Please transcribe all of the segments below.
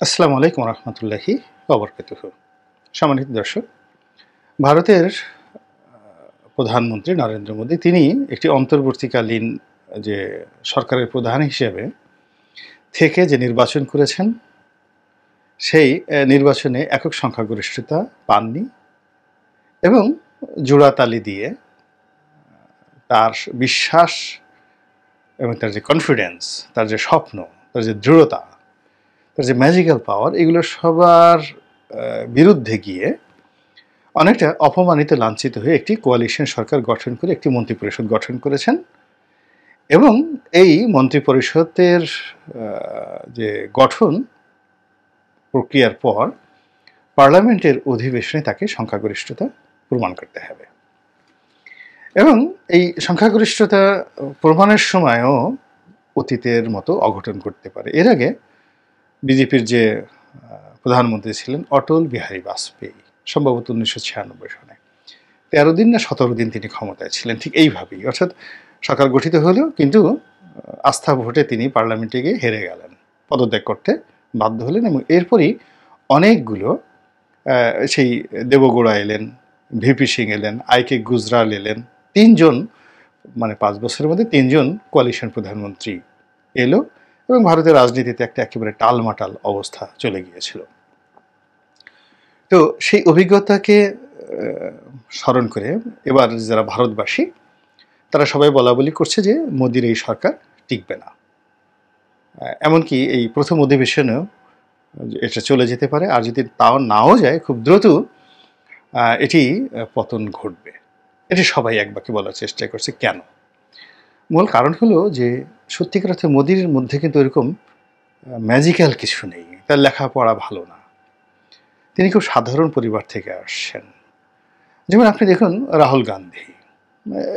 আসসালামু আলাইকুম রহমতুল্লাহি ওবরকাতুহু। সম্মানিত দর্শক, ভারতের প্রধানমন্ত্রী নরেন্দ্র মোদী তিনি একটি অন্তর্বর্তীকালীন যে সরকারের প্রধান হিসেবে থেকে যে নির্বাচন করেছেন, সেই নির্বাচনে একক সংখ্যাগরিষ্ঠতা পাননি এবং জোড়াতালি দিয়ে তার বিশ্বাস এবং তার যে কনফিডেন্স, তার যে স্বপ্ন, তার যে দৃঢ়তা, তার যে ম্যাজিক্যাল পাওয়ার, এগুলো সবার বিরুদ্ধে গিয়ে অনেকটা অপমানিত, লাঞ্ছিত হয়ে একটি কোয়ালিশন সরকার গঠন করে একটি মন্ত্রিপরিষদ গঠন করেছেন এবং এই মন্ত্রিপরিষদের যে গঠন প্রক্রিয়ার পর পার্লামেন্টের অধিবেশনে তাকে সংখ্যাগরিষ্ঠতা প্রমাণ করতে হবে এবং এই সংখ্যাগরিষ্ঠতা প্রমাণের সময়ও অতীতের মতো অঘটন ঘটতে পারে। এর আগে বিজেপির যে প্রধানমন্ত্রী ছিলেন অটল বিহারী বাজপেয়ী, সম্ভবত 1996 সনে 13 দিন না 17 দিন তিনি ক্ষমতায় ছিলেন, ঠিক এইভাবেই। অর্থাৎ সরকার গঠিত হলেও কিন্তু আস্থা ভোটে তিনি পার্লামেন্টে গিয়ে হেরে গেলেন, পদত্যাগ করতে বাধ্য হলেন এবং এরপরই অনেকগুলো সেই দেবগৌড়া এলেন, ভিপি সিং এলেন, আইকে গুজরাল এলেন, 3 জন, মানে 5 বছরের মধ্যে 3 জন কোয়ালিশন প্রধানমন্ত্রী এলো এবং ভারতের রাজনীতিতে একটা একেবারে টালমাটাল অবস্থা চলে গিয়েছিল। তো সেই অভিজ্ঞতাকে স্মরণ করে এবার যারা ভারতবাসী তারা সবাই বলা বলি করছে যে মোদির এই সরকার টিকবে না, এমনকি এই প্রথম অধিবেশনেও এটা চলে যেতে পারে, আর যদি তাও নাও যায় খুব দ্রুত এটি পতন ঘটবে। এটি সবাই একবাকে বলার চেষ্টা করছে। কেন? মূল কারণ হলো যে সত্যিকার অর্থে মোদির মধ্যে কিন্তু এরকম ম্যাজিক্যাল কিছু নেই। তার লেখাপড়া ভালো না, তিনি খুব সাধারণ পরিবার থেকে আসছেন। যেমন আপনি দেখুন রাহুল গান্ধী,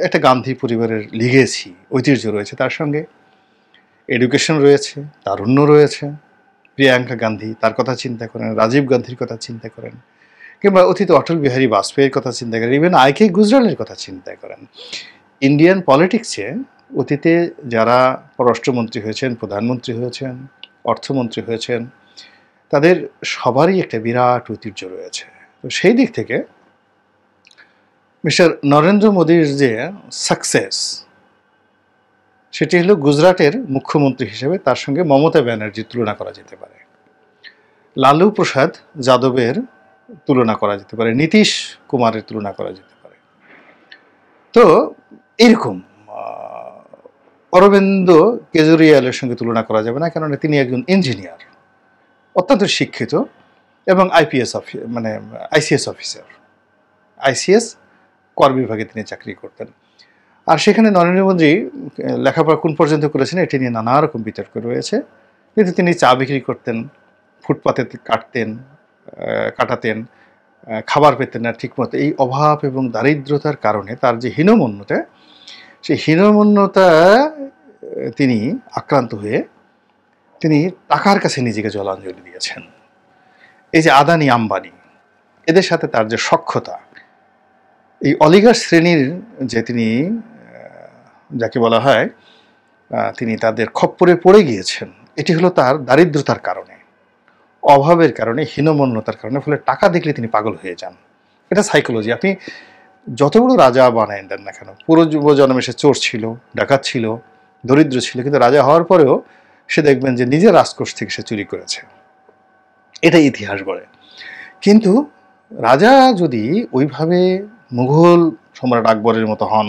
একটা গান্ধী পরিবারের লিগেসি, ঐতিহ্য রয়েছে, তার সঙ্গে এডুকেশন রয়েছে, তারুণ্য রয়েছে। প্রিয়াঙ্কা গান্ধী, তার কথা চিন্তা করেন, রাজীব গান্ধীর কথা চিন্তা করেন, কিংবা অতীতে অটল বিহারী বাজপেয়ীর কথা চিন্তা করেন, ইভেন আইকে গুজরালের কথা চিন্তা করেন। ইন্ডিয়ান পলিটিক্সে অতীতে যারা পররাষ্ট্রমন্ত্রী হয়েছেন, প্রধানমন্ত্রী হয়েছেন, অর্থমন্ত্রী হয়েছেন, তাদের সবারই একটা বিরাট ঐতিহ্য রয়েছে। তো সেই দিক থেকে মিস্টার নরেন্দ্র মোদীর যে সাকসেস, সেটি হলো গুজরাটের মুখ্যমন্ত্রী হিসেবে তার সঙ্গে মমতা ব্যানার্জির তুলনা করা যেতে পারে, লালু প্রসাদ যাদবের তুলনা করা যেতে পারে, নীতিশ কুমারের তুলনা করা যেতে পারে। তো এরকম অরবিন্দ কেজরিওয়ালের সঙ্গে তুলনা করা যাবে না, কেননা তিনি একজন ইঞ্জিনিয়ার, অত্যন্ত শিক্ষিত এবং আইসিএস অফিসার, আইসিএস কর বিভাগে তিনি চাকরি করতেন। আর সেখানে নরেন্দ্র মোদী লেখাপড়া কোন পর্যন্ত করেছেন এটি নিয়ে নানা রকম বিতর্ক রয়েছে, কিন্তু তিনি চা বিক্রি করতেন, ফুটপাতে কাটাতেন, খাবার পেতেন না ঠিকমতো। এই অভাব এবং দারিদ্রতার কারণে তার যে হীনমন্যতা, সেই হীনমন্যতা তিনি আক্রান্ত হয়ে তিনি টাকার কাছে নিজেকে জলাঞ্জলি দিয়েছেন। এই যে আদানি আম্বানি, এদের সাথে তার যে সখ্যতা, এই অলিগার শ্রেণীর যে তিনি যাকে বলা হয় তিনি তাদের খপ্পরে পড়ে গিয়েছেন, এটি হলো তার দারিদ্রতার কারণে, অভাবের কারণে, হীনমন্যতার কারণে। ফলে টাকা দেখলে তিনি পাগল হয়ে যান। এটা সাইকোলজি। আপনি যত বড় রাজা বানায় দেন না কেন, পুরো যুবজন্মে সে চোর ছিল, ডাকাত ছিল, দরিদ্র ছিল, কিন্তু রাজা হওয়ার পরেও সে দেখবেন যে নিজের রাজকোষ থেকে সে চুরি করেছে। এটাই ইতিহাস বলে। কিন্তু রাজা যদি ওইভাবে মুঘল সম্রাট আকবরের মতো হন,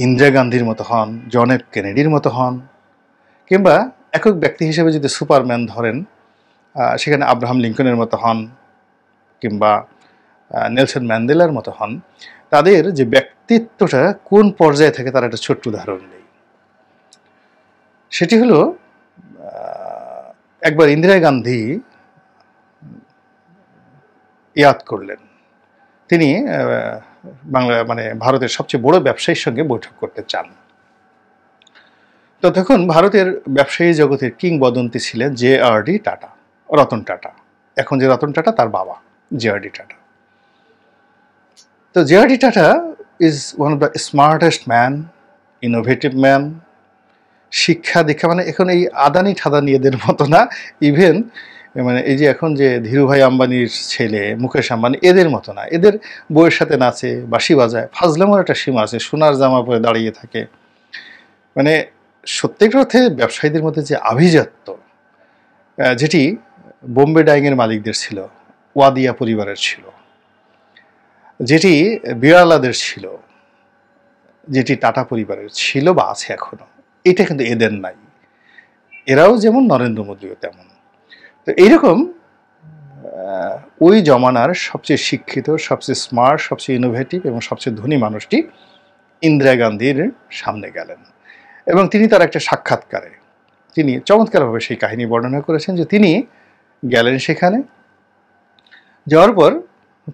ইন্দিরা গান্ধীর মতো হন, জন এফ কেনেডির মতো হন, কিংবা একক ব্যক্তি হিসেবে যদি সুপারম্যান ধরেন, সেখানে আব্রাহাম লিঙ্কনের মতো হন, কিংবা নেলসন ম্যান্ডেলার মতো হন, তাদের যে ব্যক্তিত্বটা কোন পর্যায়ে থাকে তার একটা ছোট্ট উদাহরণ নেই। সেটি হলো একবার ইন্দিরা গান্ধী ইয়াদ করলেন, তিনি ভারতের সবচেয়ে বড় ব্যবসায়ীর সঙ্গে বৈঠক করতে চান। তো তখন ভারতের ব্যবসায়ী জগতের কিংবদন্তি ছিলেন JRD টাটা, রতন টাটা। এখন যে রতন টাটা তার বাবা JRD টাটা। তো JRD tata is one of the smartest man, innovative man. শিক্ষা দীক্ষা এখন এই আদানি ঠাদানি এদের মতো না, ইভেন মানে এই যে এখন যে ধীরুভাই আম্বানির ছেলে মুকেশ আম্বানি এদের মতো না, এদের বউয়ের সাথে নাচে, বাঁশি বাজায়, ফাজলামোর একটা সীমা আছে, সোনার জামা পরে দাঁড়িয়ে থাকে। মানে সত্যিকার অর্থে ব্যবসায়ীদের মধ্যে যে আভিজাত্য, যেটি বোম্বে ডাইংয়ের মালিকদের ছিল, ওয়াদিয়া পরিবারের ছিল, যেটি বিড়ালাদের ছিল, যেটি টাটা পরিবারের ছিল বা আছে এখনো, এটা কিন্তু এদের নাই। এরাও যেমন, নরেন্দ্র মোদীও তেমন। তো এইরকম ওই জমানার সবচেয়ে শিক্ষিত, সবচেয়ে স্মার্ট, সবচেয়ে ইনোভেটিভ এবং সবচেয়ে ধনী মানুষটি ইন্দিরা গান্ধীর সামনে গেলেন, এবং তিনি তার একটা সাক্ষাৎকারে তিনি চমৎকারভাবে সেই কাহিনী বর্ণনা করেছেন যে তিনি গেলেন সেখানে, যাওয়ার পর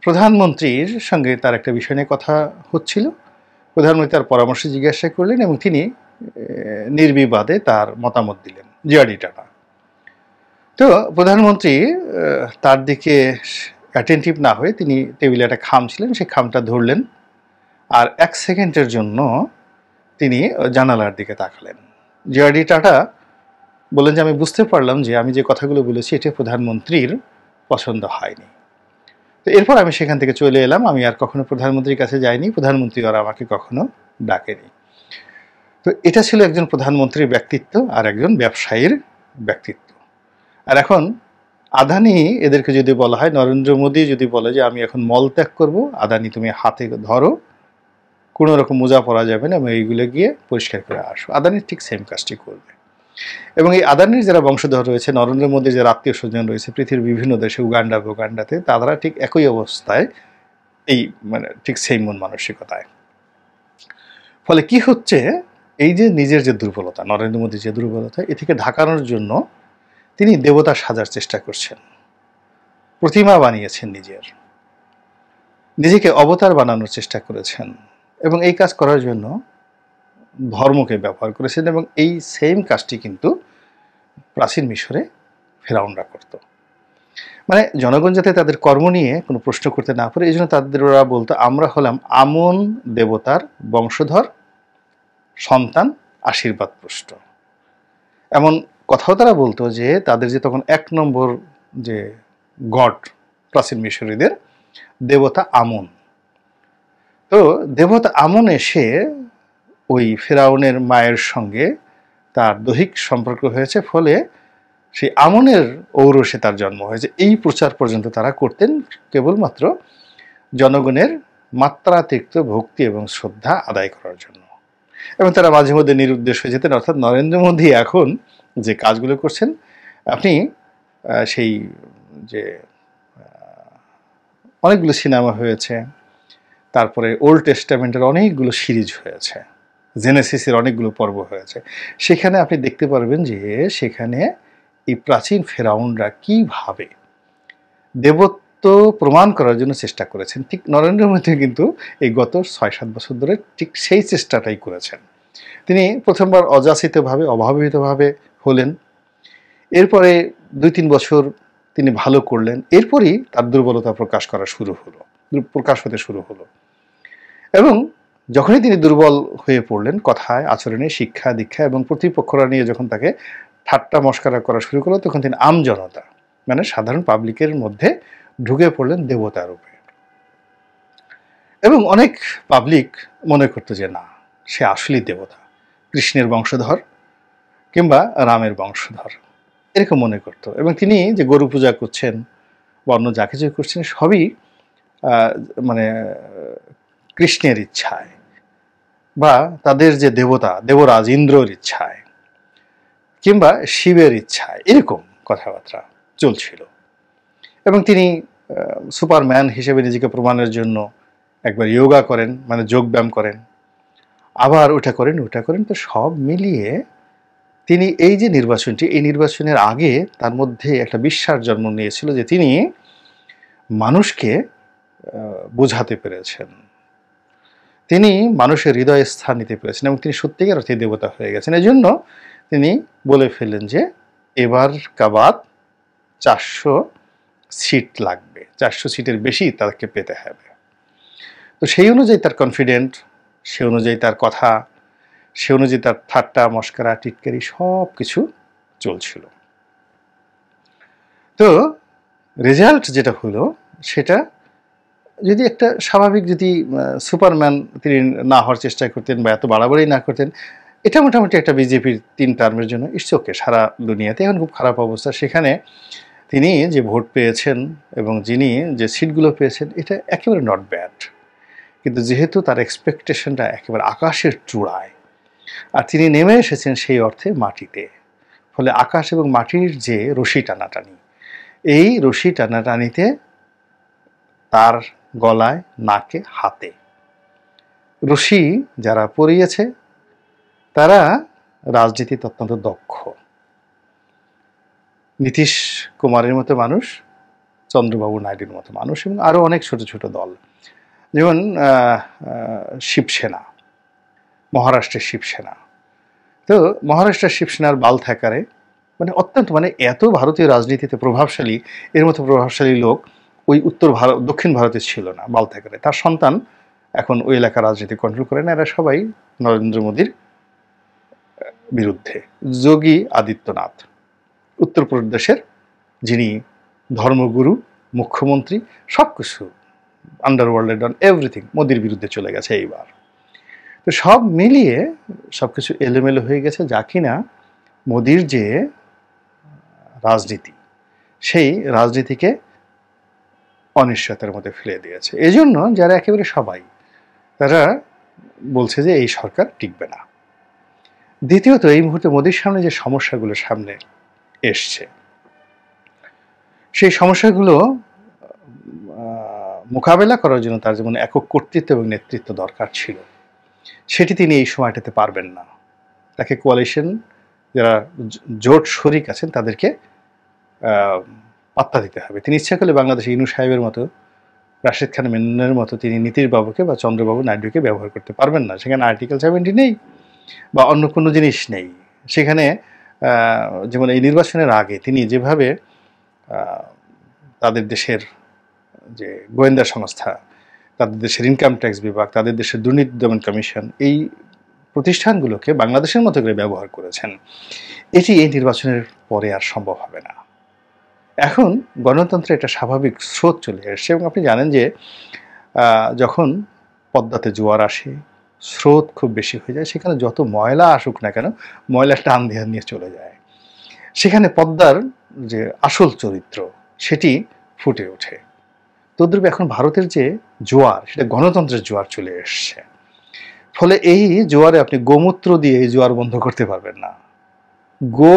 প্রধানমন্ত্রীর সঙ্গে তার একটা বিষয় নিয়ে কথা হচ্ছিল। প্রধানমন্ত্রী তার পরামর্শ জিজ্ঞাসা করলেন এবং তিনি নির্বিবাদে তার মতামত দিলেন, জিআরডি টাটা। তো প্রধানমন্ত্রী তার দিকে অ্যাটেন্টিভ না হয়ে তিনি টেবিলে একটা খাম ছিলেন, সেই খামটা ধরলেন, আর 1 সেকেন্ডের জন্য তিনি জানালার দিকে তাকালেন। জিআরডি টাটা বললেন যে আমি বুঝতে পারলাম যে আমি যে কথাগুলো বলেছি এটা প্রধানমন্ত্রীর পছন্দ হয়নি। তো এরপর আমি সেখান থেকে চলে এলাম, আমি আর কখনো প্রধানমন্ত্রীর কাছে যাইনি, প্রধানমন্ত্রী আর আমাকে কখনো ডাকেনি। তো এটা ছিল একজন প্রধানমন্ত্রীর ব্যক্তিত্ব আর একজন ব্যবসায়ীর ব্যক্তিত্ব। আর এখন আদানি এদেরকে যদি বলা হয়, নরেন্দ্র মোদী যদি বলে যে আমি এখন মল ত্যাগ করবো, আদানি তুমি হাতে ধরো, কোনো রকম মোজা পরা যাবে না এবং এইগুলো গিয়ে পরিষ্কার করে আসো, আদানি ঠিক সেম কাজটি করবে। এবং এই আদানির যারা বংশধর রয়েছে, নরেন্দ্র মোদীর যারা আত্মীয় স্বজন রয়েছে পৃথিবীর বিভিন্ন দেশে, উগান্ডাতে, তারা ঠিক একই অবস্থায়, এই মানে ঠিক সেম মন মানসিকতায়। ফলে কি হচ্ছে, এই যে নিজের যে দুর্বলতা, নরেন্দ্র মোদীর যে দুর্বলতা, এ থেকে ঢাকানোর জন্য তিনি দেবতা সাজার চেষ্টা করছেন, প্রতিমা বানিয়েছেন, নিজেকে অবতার বানানোর চেষ্টা করেছেন, এবং এই কাজ করার জন্য ধর্মকে ব্যবহার করেছেন। এবং এই সেম কাজটি কিন্তু প্রাচীন মিশরে ফেরাউনরা করত। মানে জনগণ যাতে তাদের কর্ম নিয়ে কোনো প্রশ্ন করতে না পারে, এই জন্য তাদের ওরা বলতো আমরা হলাম আমন দেবতার বংশধর, সন্তান, আশীর্বাদ পুষ্ট। এমন কথাও তারা বলতো যে তাদের যে তখন 1 নম্বর যে গড প্রাচীন মিশরীদের, দেবতা আমন। তো দেবতা আমন এসে ওই ফেরাউনের মায়ের সঙ্গে তার দৈহিক সম্পর্ক হয়েছে, ফলে সেই আমনের ঔরসে তার জন্ম হয়েছে। এই প্রচার পর্যন্ত তারা করতেন কেবলমাত্র জনগণের মাত্রাতিরিক্ত ভক্তি এবং শ্রদ্ধা আদায় করার জন্য, এবং তারা মাঝে মধ্যে নিরুদ্দেশ হয়ে যেতেন। অর্থাৎ নরেন্দ্র মোদী এখন যে কাজগুলো করছেন, আপনি সেই যে অনেকগুলো সিনেমা হয়েছে, তারপরে ওল্ড টেস্টামেন্টের অনেকগুলো সিরিজ হয়েছে, জেনেসিসের অনেকগুলো পর্ব হয়েছে, সেখানে আপনি দেখতে পারবেন যে সেখানে এই প্রাচীন ফেরাউনরা কিভাবে দেবত্ব প্রমাণ করার জন্য চেষ্টা করেছেন। ঠিক নরেন্দ্র মোদী কিন্তু এই গত 6-7 বছর ধরে ঠিক সেই চেষ্টাটাই করেছেন। তিনি প্রথমবার অযাচিতভাবে, অভাবিতভাবে হলেন, এরপরে 2-3 বছর তিনি ভালো করলেন, এরপরই তার দুর্বলতা প্রকাশ হতে শুরু হলো। এবং যখনই তিনি দুর্বল হয়ে পড়লেন কথায়, আচরণে, শিক্ষা দীক্ষা এবং প্রতিপক্ষরা নিয়ে যখন তাকে ঠাট্টা মস্করা করা শুরু করলো, তখন তিনি আমজনতা মানে সাধারণ পাবলিকের মধ্যে ঢুকে পড়লেন দেবতা রূপে। এবং অনেক পাবলিক মনে করতো যে না, সে আসলেই দেবতা, কৃষ্ণের বংশধর কিংবা রামের বংশধর, এরকম মনে করতো। এবং তিনি যে গরু পূজা করছেন বা অন্য যা কিছু করছেন, সবই মানে কৃষ্ণের ইচ্ছায়, বা তাদের যে দেবতা দেবরাজ ইন্দ্রর ইচ্ছায়, কিংবা শিবের ইচ্ছায়, এরকম কথাবার্তা চলছিল। এবং তিনি সুপারম্যান হিসেবে নিজেকে প্রমাণের জন্য একবার যোগা করেন, মানে যোগব্যায়াম করেন, আবার ওটা করেন। তো সব মিলিয়ে তিনি এই যে নির্বাচনটি, এই নির্বাচনের আগে তার মধ্যে একটা বিশ্বাস জন্ম নিয়েছিল যে তিনি মানুষকে বোঝাতে পেরেছেন, তিনি মানুষের হৃদয়ে স্থান নিতে পেরেছেন, এবং তিনি সত্যিকার অর্থে দেবতা হয়ে গেছেন। এই জন্য তিনি বলে ফেললেন যে এবার কাবাদ 400 সিট লাগবে, 400 সিটের বেশি তাকে পেতে হবে। তো সেই অনুযায়ী তার কনফিডেন্ট, সে অনুযায়ী তার কথা, সে অনুযায়ী তার ঠাট্টা মস্করা টিটকারি সব কিছু চলছিল। তো রেজাল্ট যেটা হলো সেটা যদি একটা স্বাভাবিক যদি সুপারম্যান তিনি না হওয়ার চেষ্টা করতেন বা এত বাড়াবাড়ি না করতেন, এটা মোটামুটি একটা বিজেপির 3 টার্মের জন্য ইটস ওকে। সারা দুনিয়াতে এখন খুব খারাপ অবস্থা, সেখানে তিনি যে ভোট পেয়েছেন এবং যিনি যে সিটগুলো পেয়েছেন এটা একেবারে নট ব্যাড। কিন্তু যেহেতু তার এক্সপেকটেশনটা একেবারে আকাশের চূড়ায়, আর তিনি নেমে এসেছেন সেই অর্থে মাটিতে, ফলে আকাশ এবং মাটির যে রশি টানাটানি, এই রশি টানাটানিতে তার গলায়, নাকে, হাতে রশি যারা পরিয়েছে তারা রাজনীতিতে অত্যন্ত দক্ষ। নীতিশ কুমারের মতো মানুষ, চন্দ্রবাবু নাইডুর মতো মানুষ এবং আরও অনেক ছোট ছোট দল, যেমন শিবসেনা, মহারাষ্ট্রের শিবসেনা। তো মহারাষ্ট্রের শিবসেনার বাল থ্যাকারে মানে অত্যন্ত মানে এত ভারতীয় রাজনীতিতে প্রভাবশালী, এর মতো প্রভাবশালী লোক ওই দক্ষিণ ভারতে ছিল না। বাল থ্যাকারে তার সন্তান এখন ওই এলাকার রাজনীতি কন্ট্রোল করে না। এরা সবাই নরেন্দ্র মোদীর বিরুদ্ধে। যোগী আদিত্যনাথ উত্তরপ্রদেশের, যিনি ধর্মগুরু, মুখ্যমন্ত্রী, সব কিছু আন্ডারওয়ার্ল্ডে ডন এভরিথিং, মোদির বিরুদ্ধে চলে গেছে এইবার। তো সব মিলিয়ে সব কিছু এলোমেলো হয়ে গেছে, যা কিনা মোদির যে রাজনীতি, সেই রাজনীতিকে অনিশ্চয়তার মধ্যে ফেলে দিয়েছে। এই জন্য যারা একেবারে সবাই তারা বলছে যে এই সরকার টিকবে না। দ্বিতীয়ত, এই মুহূর্তে মোদির সামনে যে সমস্যাগুলো সামনে এসছে, সেই সমস্যাগুলো মোকাবেলা করার জন্য তার যেমন একক কর্তৃত্ব এবং নেতৃত্ব দরকার ছিল, সেটি তিনি এই সময়টাতে পারবেন না। তাকে কোয়ালিশন যারা জোট শরিক আছেন তাদেরকে পাত্তা দিতে হবে। তিনি ইচ্ছা করলে বাংলাদেশে ইনু সাহেবের মতো, রাশেদ খান মেননের মতো তিনি নীতিশ বাবুকে বা চন্দ্রবাবু নাইডুকে ব্যবহার করতে পারবেন না। সেখানে আর্টিকেল 70 নেই বা অন্য কোনো জিনিস নেই। সেখানে যেমন এই নির্বাচনের আগে তিনি যেভাবে তাদের দেশের যে গোয়েন্দা সংস্থা, তাদের দেশের ইনকাম ট্যাক্স বিভাগ, তাদের দেশের দুর্নীতি দমন কমিশন, এই প্রতিষ্ঠানগুলোকে বাংলাদেশের মতো করে ব্যবহার করেছেন, এটি এই নির্বাচনের পরে আর সম্ভব হবে না। এখন গণতন্ত্রে একটা স্বাভাবিক স্রোত চলে আসছে এবং আপনি জানেন যে যখন পদ্মাতে জোয়ার আসে, স্রোত খুব বেশি হয়ে যায়, সেখানে যত ময়লা আসুক না কেন, ময়লা টান দিয়ে নিয়ে চলে যায়। সেখানে পদ্মার যে আসল চরিত্র সেটি ফুটে ওঠে। তদ্রূপ এখন ভারতের যে জোয়ার, সেটা গণতন্ত্রের জোয়ার চলে এসছে। ফলে এই জোয়ারে আপনি গোমূত্র দিয়ে এই জোয়ার বন্ধ করতে পারবেন না, গো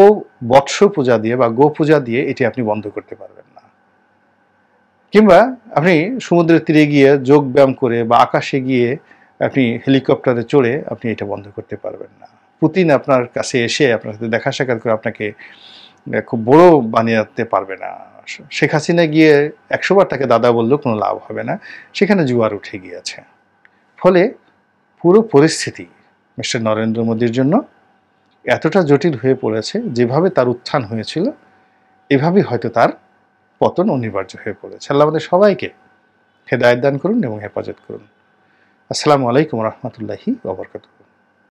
বৎস পূজা দিয়ে বা গো পূজা দিয়ে এটি আপনি বন্ধ করতে পারবেন না। কিংবা আপনি সমুদ্রের তীরে গিয়ে যোগ ব্যায়াম করে বা আকাশে গিয়ে আপনি হেলিকপ্টারে চড়ে আপনি এটা বন্ধ করতে পারবেন না। পুতিন আপনার কাছে এসে আপনার সাথে দেখা সাক্ষাৎ করে আপনাকে খুব বড় বানিয়ে পারবে না। শেখ হাসিনা গিয়ে 100 বার তাকে দাদা বললেও কোনো লাভ হবে না, সেখানে জোয়ার উঠে গিয়েছে। ফলে পুরো পরিস্থিতি মিস্টার নরেন্দ্র মোদীর জন্য এতটা জটিল হয়ে পড়েছে, যেভাবে তার উত্থান হয়েছিল এভাবেই হয়তো তার পতন অনিবার্য হয়ে পড়েছে। আল্লাহ আমাদের সবাইকে হেদায়েত দান করুন এবং হেফাজত করুন। আসসালামু আলাইকুম রহমতুল্লাহি ওয়া বারাকাতুহু।